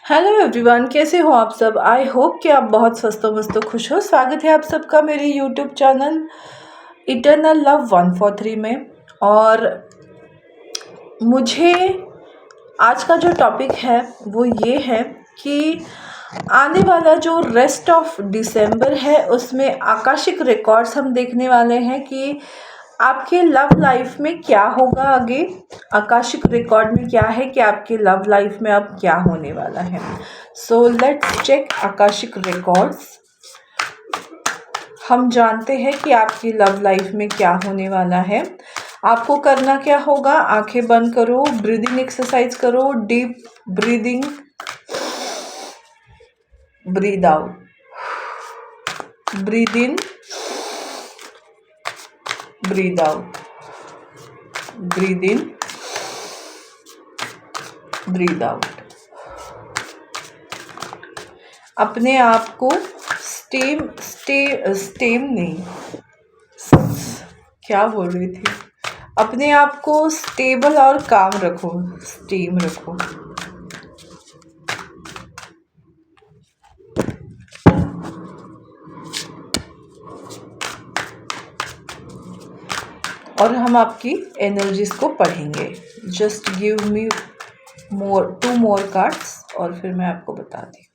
Hello everyone, कैसे हो आप सब। आई होप कि आप बहुत स्वस्थ मस्त खुश हो। स्वागत है आप सबका मेरे यूट्यूब चैनल इटर्नल लव 143 में। और मुझे आज का जो टॉपिक है वो ये है कि आने वाला जो रेस्ट ऑफ दिसंबर है उसमें आकाशिक रिकॉर्ड्स हम देखने वाले हैं कि आपके लव लाइफ में क्या होगा आगे। आकाशिक रिकॉर्ड में क्या है कि आपके लव लाइफ में अब क्या होने वाला है। So let's check Akashic records. हम जानते हैं कि आपकी लव लाइफ में क्या होने वाला है। आपको करना क्या होगा, आंखें बंद करो, ब्रीदिंग एक्सरसाइज करो, deep breathing, breathe out, breathe in, breathe out, breathe in, breathe out. अपने आप को स्टेम नहीं, क्या बोल रही थी, अपने आप को स्टेबल और काम रखो, स्टीम रखो। और हम आपकी एनर्जीज को पढ़ेंगे। Just give me two more cards और फिर मैं आपको बताती हूँ।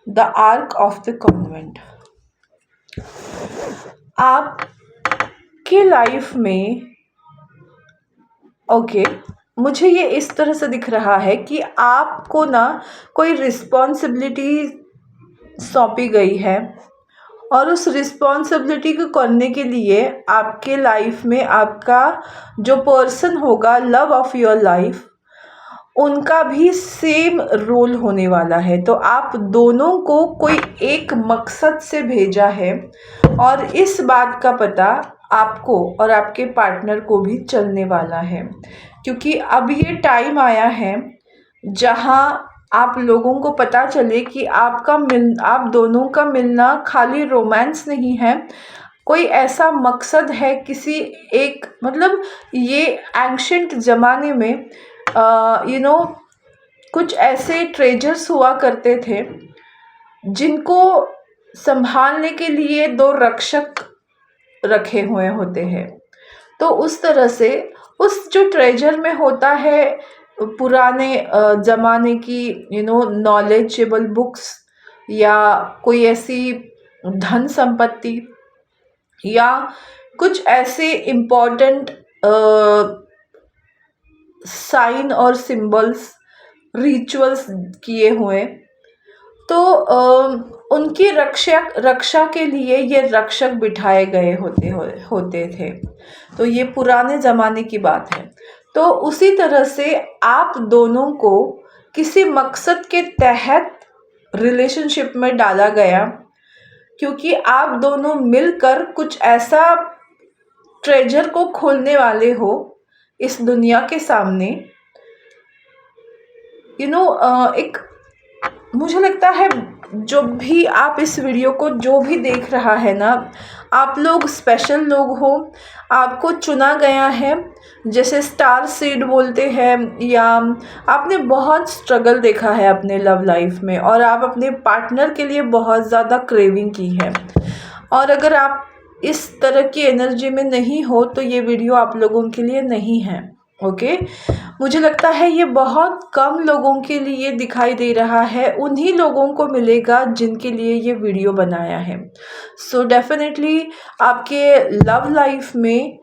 The ark of the covenant. आपके लाइफ में मुझे ये इस तरह से दिख रहा है कि आपको ना कोई रिस्पॉन्सिबिलिटी सौंपी गई है और उस रिस्पॉन्सिबिलिटी को करने के लिए आपके लाइफ में आपका जो पर्सन होगा, लव ऑफ योर लाइफ, उनका भी सेम रोल होने वाला है। तो आप दोनों को कोई एक मकसद से भेजा है और इस बात का पता आपको और आपके पार्टनर को भी चलने वाला है, क्योंकि अब ये टाइम आया है जहाँ आप लोगों को पता चले कि आप दोनों का मिलना खाली रोमांस नहीं है, कोई ऐसा मकसद है, किसी एक मतलब ये एंशंट ज़माने में कुछ ऐसे ट्रेजर्स हुआ करते थे जिनको संभालने के लिए दो रक्षक रखे हुए होते हैं। तो उस तरह से उस जो ट्रेजर में होता है पुराने ज़माने की नॉलेजेबल बुक्स या कोई ऐसी धन संपत्ति या कुछ ऐसे इम्पोर्टेंट साइन और सिंबल्स, रिचुअल्स किए हुए। तो उनकी रक्षा के लिए ये रक्षक बिठाए गए होते थे। तो ये पुराने ज़माने की बात है। तो उसी तरह से आप दोनों को किसी मकसद के तहत रिलेशनशिप में डाला गया, क्योंकि आप दोनों मिलकर कुछ ऐसा ट्रेजर को खोलने वाले हो इस दुनिया के सामने। एक मुझे लगता है जो भी आप इस वीडियो को जो भी देख रहा है ना, आप लोग स्पेशल लोग हो, आपको चुना गया है। जैसे स्टार सीड बोलते हैं, या आपने बहुत स्ट्रगल देखा है अपने लव लाइफ में और आप अपने पार्टनर के लिए बहुत ज़्यादा क्रेविंग की है। और अगर आप इस तरह की एनर्जी में नहीं हो तो ये वीडियो आप लोगों के लिए नहीं है। मुझे लगता है ये बहुत कम लोगों के लिए दिखाई दे रहा है, उन्हीं लोगों को मिलेगा जिनके लिए ये वीडियो बनाया है। सो डेफिनेटली आपके लव लाइफ में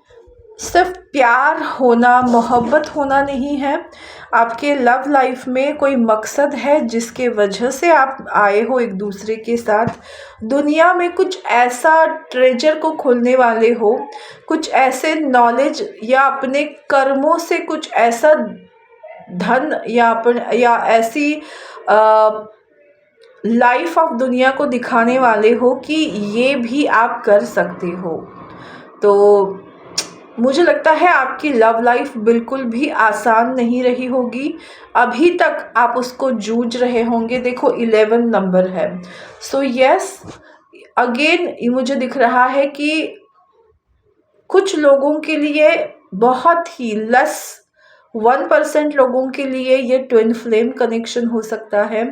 सिर्फ प्यार होना, मोहब्बत होना नहीं है। आपके लव लाइफ में कोई मकसद है जिसके वजह से आप आए हो एक दूसरे के साथ। दुनिया में कुछ ऐसा ट्रेजर को खोलने वाले हो, कुछ ऐसे नॉलेज या अपने कर्मों से कुछ ऐसा धन या ऐसी लाइफ ऑफ दुनिया को दिखाने वाले हो कि ये भी आप कर सकते हो। तो मुझे लगता है आपकी लव लाइफ बिल्कुल भी आसान नहीं रही होगी। अभी तक आप उसको जूझ रहे होंगे। देखो 11 नंबर है। सो यस, अगेन मुझे दिख रहा है कि कुछ लोगों के लिए बहुत ही लेस 1% लोगों के लिए ये ट्विन फ्लेम कनेक्शन हो सकता है,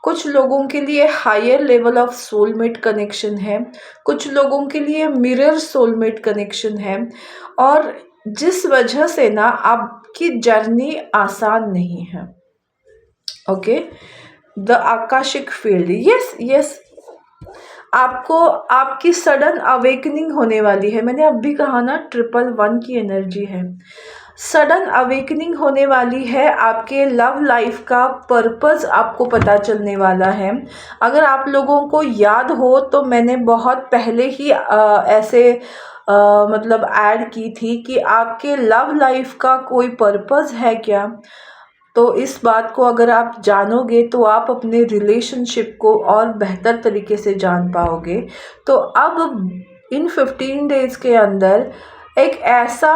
कुछ लोगों के लिए higher level of soulmate connection है, कुछ लोगों के लिए मिरर सोलमेट कनेक्शन है। और जिस वजह से ना आपकी जर्नी आसान नहीं है। Okay, the Akashic field, yes yes, आपको आपकी सडन अवेकनिंग होने वाली है। मैंने अभी कहा ना 111 की एनर्जी है, सडन अवेकनिंग होने वाली है। आपके लव लाइफ का पर्पस आपको पता चलने वाला है। अगर आप लोगों को याद हो तो मैंने बहुत पहले ही ऐसे मतलब ऐड की थी कि आपके लव लाइफ का कोई पर्पस है क्या। तो इस बात को अगर आप जानोगे तो आप अपने रिलेशनशिप को और बेहतर तरीके से जान पाओगे। तो अब इन 15 डेज के अंदर एक ऐसा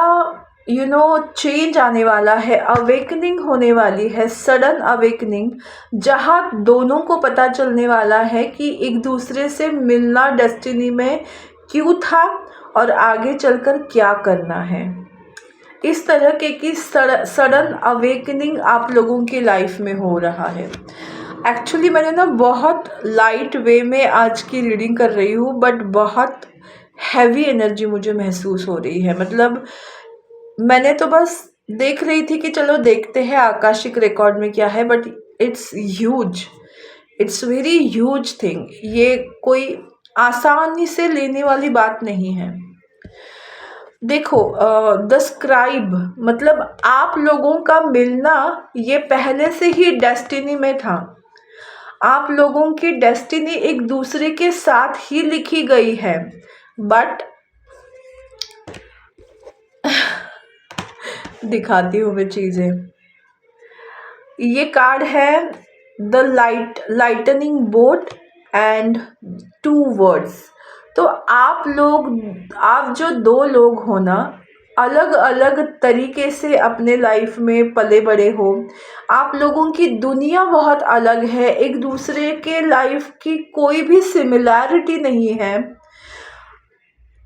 चेंज आने वाला है, अवेकनिंग होने वाली है, सडन अवेकनिंग, जहाँ दोनों को पता चलने वाला है कि एक दूसरे से मिलना डेस्टिनी में क्यों था और आगे चलकर क्या करना है। इस तरह के की सडन अवेकनिंग आप लोगों की लाइफ में हो रहा है। एक्चुअली मैंने ना बहुत लाइट वे में आज की रीडिंग कर रही हूँ, बट बहुत हैवी एनर्जी मुझे महसूस हो रही है। मतलब मैंने तो बस देख रही थी कि चलो देखते हैं आकाशिक रिकॉर्ड में क्या है, but it's huge, it's very huge thing. ये कोई आसानी से लेने वाली बात नहीं है। देखो, द स्क्राइब मतलब आप लोगों का मिलना ये पहले से ही डेस्टिनी में था। आप लोगों की डेस्टिनी एक दूसरे के साथ ही लिखी गई है, बट दिखाती हूँ मैं चीज़ें। ये कार्ड है the lightning boat and 2 words. तो आप जो 2 लोग हो ना, अलग अलग तरीके से अपने लाइफ में पले बड़े हो। आप लोगों की दुनिया बहुत अलग है, एक दूसरे के लाइफ की कोई भी सिमिलैरिटी नहीं है।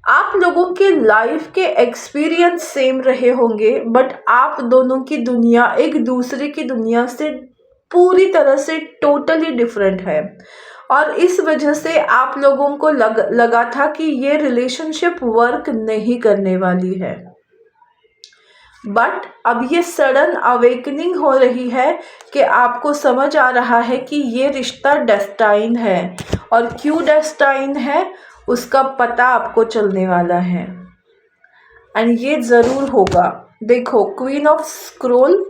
आप लोगों के लाइफ के एक्सपीरियंस सेम रहे होंगे, बट आप दोनों की दुनिया एक दूसरे की दुनिया से पूरी तरह से टोटली डिफरेंट है। और इस वजह से आप लोगों को लगा था कि ये रिलेशनशिप वर्क नहीं करने वाली है, बट अब ये सडन अवेकनिंग हो रही है कि आपको समझ आ रहा है कि ये रिश्ता डेस्टाइन है, और क्यों डेस्टाइन है उसका पता आपको चलने वाला है, एंड ये ज़रूर होगा। देखो, queen of scroll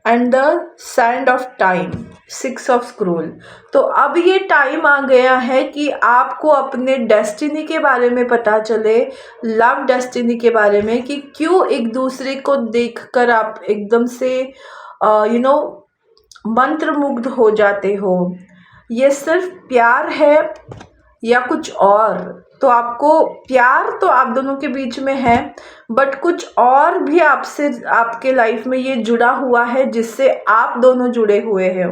and the sand of time, 6 of scroll. तो अब ये टाइम आ गया है कि आपको अपने डेस्टिनी के बारे में पता चले, लव डेस्टिनी के बारे में, कि क्यों एक दूसरे को देखकर आप एकदम से मंत्रमुग्ध हो जाते हो। ये सिर्फ प्यार है या कुछ और? तो आपको प्यार तो आप दोनों के बीच में है, बट कुछ और भी आपसे, आपके लाइफ में ये जुड़ा हुआ है जिससे आप दोनों जुड़े हुए हैं।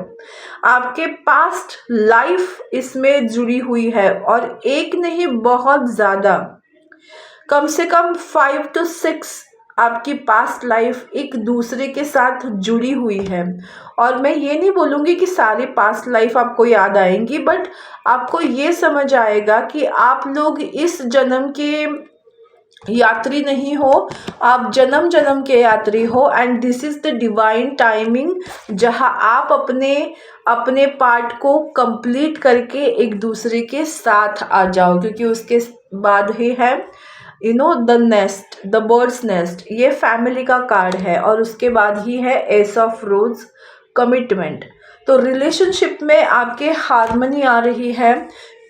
आपके पास्ट लाइफ इसमें जुड़ी हुई है, और एक नहीं बहुत ज़्यादा, कम से कम 5 to 6 आपकी पास्ट लाइफ एक दूसरे के साथ जुड़ी हुई है। और मैं ये नहीं बोलूँगी कि सारी पास्ट लाइफ आपको याद आएंगी, बट आपको ये समझ आएगा कि आप लोग इस जन्म के यात्री नहीं हो, आप जन्म जन्म के यात्री हो। And this is the divine timing, जहाँ आप अपने पार्ट को कंप्लीट करके एक दूसरे के साथ आ जाओ, क्योंकि उसके बाद ही है the nest, the birds nest, ये फैमिली का कार्ड है, और उसके बाद ही है एस ऑफ रोज, कमिटमेंट। तो रिलेशनशिप में आपके हार्मनी आ रही है,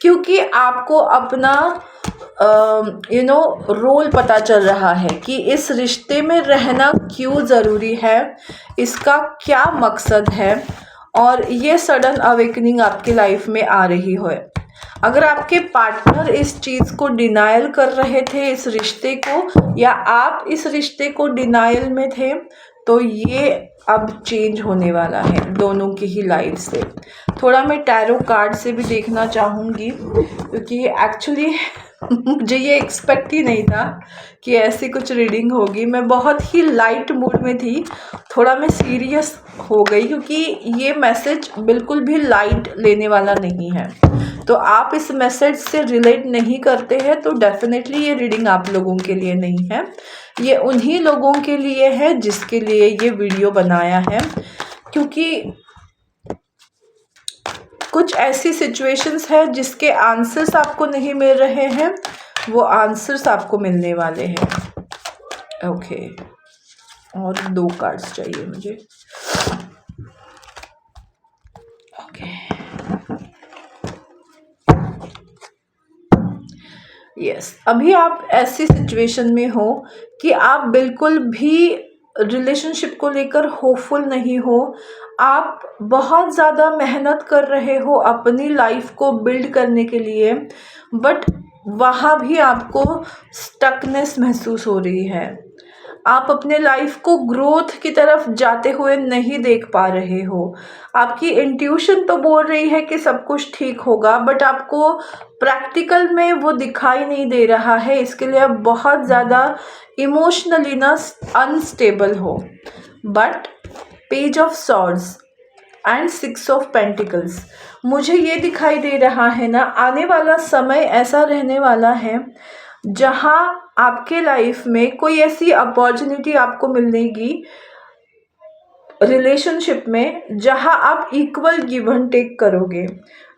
क्योंकि आपको अपना रोल पता चल रहा है कि इस रिश्ते में रहना क्यों ज़रूरी है, इसका क्या मकसद है। और ये सडन अवेकनिंग आपकी लाइफ में आ रही है। अगर आपके पार्टनर इस चीज़ को डिनायल कर रहे थे, इस रिश्ते को, या आप इस रिश्ते को डिनायल में थे, तो ये अब चेंज होने वाला है दोनों की ही लाइफ से। थोड़ा मैं टैरो कार्ड से भी देखना चाहूँगी, क्योंकि एक्चुअली मुझे ये एक्सपेक्ट ही नहीं था कि ऐसी कुछ रीडिंग होगी। मैं बहुत ही लाइट मूड में थी, थोड़ा मैं सीरियस हो गई क्योंकि ये मैसेज बिल्कुल भी लाइट लेने वाला नहीं है। तो आप इस मैसेज से रिलेट नहीं करते हैं तो डेफिनेटली ये रीडिंग आप लोगों के लिए नहीं है। ये उन्हीं लोगों के लिए है जिसके लिए ये वीडियो बनाया है, क्योंकि कुछ ऐसी सिचुएशंस है जिसके आंसर्स आपको नहीं मिल रहे हैं, वो आंसर्स आपको मिलने वाले हैं। ओके, और 2 कार्ड्स चाहिए मुझे। ओके, यस, अभी आप ऐसी सिचुएशन में हो कि आप बिल्कुल भी रिलेशनशिप को लेकर होपफुल नहीं हो। आप बहुत ज़्यादा मेहनत कर रहे हो अपनी लाइफ को बिल्ड करने के लिए, बट वहाँ भी आपको स्टकनेस महसूस हो रही है। आप अपने लाइफ को ग्रोथ की तरफ जाते हुए नहीं देख पा रहे हो। आपकी इंट्यूशन तो बोल रही है कि सब कुछ ठीक होगा, बट आपको प्रैक्टिकल में वो दिखाई नहीं दे रहा है। इसके लिए आप बहुत ज़्यादा इमोशनली ना अनस्टेबल हो। But page of swords and 6 of pentacles, मुझे ये दिखाई दे रहा है ना, आने वाला समय ऐसा रहने वाला है जहाँ आपके लाइफ में कोई ऐसी अपॉर्चुनिटी आपको मिलेगी रिलेशनशिप में जहाँ आप इक्वल गिव एंड टेक करोगे।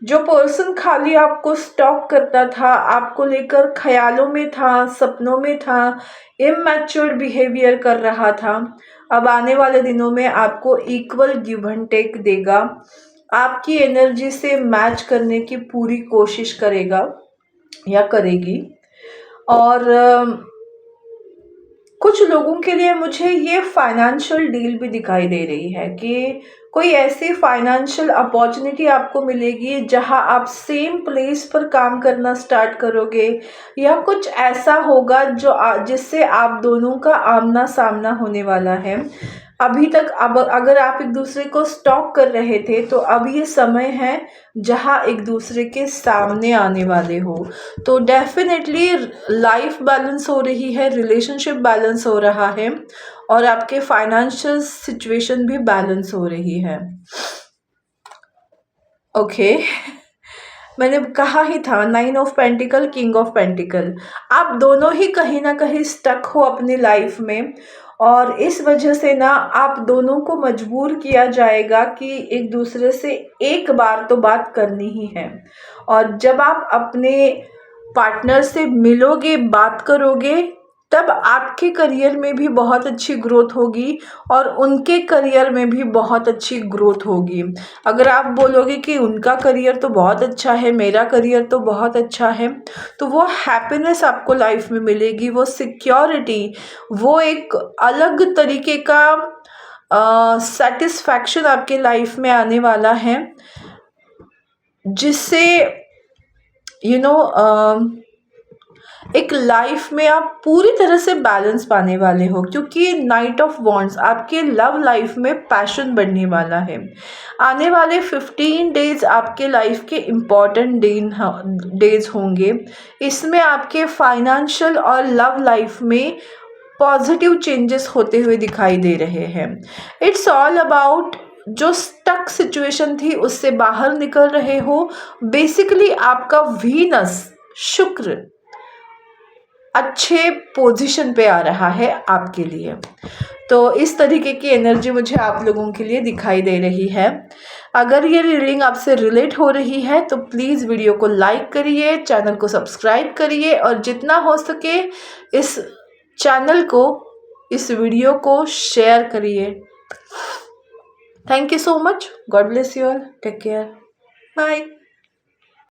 जो पर्सन खाली आपको स्टॉक करता था, आपको लेकर ख्यालों में था, सपनों में था, इमैच्योर बिहेवियर कर रहा था, अब आने वाले दिनों में आपको इक्वल गिव एंड टेक देगा। आपकी एनर्जी से मैच करने की पूरी कोशिश करेगा या करेगी। और कुछ लोगों के लिए मुझे ये फाइनेंशियल डील भी दिखाई दे रही है कि कोई ऐसी फाइनेंशियल अपॉर्चुनिटी आपको मिलेगी जहां आप सेम प्लेस पर काम करना स्टार्ट करोगे, या कुछ ऐसा होगा जिससे आप दोनों का आमना सामना होने वाला है। अभी तक अब अगर आप एक दूसरे को स्टॉक कर रहे थे तो अब ये समय है जहां एक दूसरे के सामने आने वाले हो। तो डेफिनेटली लाइफ बैलेंस हो रही है, रिलेशनशिप बैलेंस हो रहा है, और आपके फाइनेंशियल सिचुएशन भी बैलेंस हो रही है। ओके, मैंने कहा ही था 9 of pentacle, king of pentacle, आप दोनों ही कहीं ना कहीं स्टक हो अपनी लाइफ में, और इस वजह से ना आप दोनों को मजबूर किया जाएगा कि एक दूसरे से एक बार तो बात करनी ही है। और जब आप अपने पार्टनर से मिलोगे, बात करोगे, तब आपके करियर में भी बहुत अच्छी ग्रोथ होगी और उनके करियर में भी बहुत अच्छी ग्रोथ होगी। अगर आप बोलोगे कि उनका करियर तो बहुत अच्छा है, मेरा करियर तो बहुत अच्छा है, तो वो हैप्पीनेस आपको लाइफ में मिलेगी, वो सिक्योरिटी, वो एक अलग तरीके का सेटिस्फैक्शन आपके लाइफ में आने वाला है, जिससे एक लाइफ में आप पूरी तरह से बैलेंस पाने वाले हो, क्योंकि नाइट ऑफ वॉन्ड्स आपके लव लाइफ में पैशन बढ़ने वाला है। आने वाले 15 डेज आपके लाइफ के इम्पॉर्टेंट डेज होंगे। इसमें आपके फाइनेंशियल और लव लाइफ में पॉजिटिव चेंजेस होते हुए दिखाई दे रहे हैं। इट्स ऑल अबाउट जो स्टक सिचुएशन थी उससे बाहर निकल रहे हो। बेसिकली आपका वीनस, शुक्र अच्छे पोजीशन पे आ रहा है आपके लिए। तो इस तरीके की एनर्जी मुझे आप लोगों के लिए दिखाई दे रही है। अगर ये रीडिंग आपसे रिलेट हो रही है तो प्लीज़ वीडियो को लाइक करिए, चैनल को सब्सक्राइब करिए, और जितना हो सके इस चैनल को, इस वीडियो को शेयर करिए। Thank you so much. God bless you all. Take care. Bye.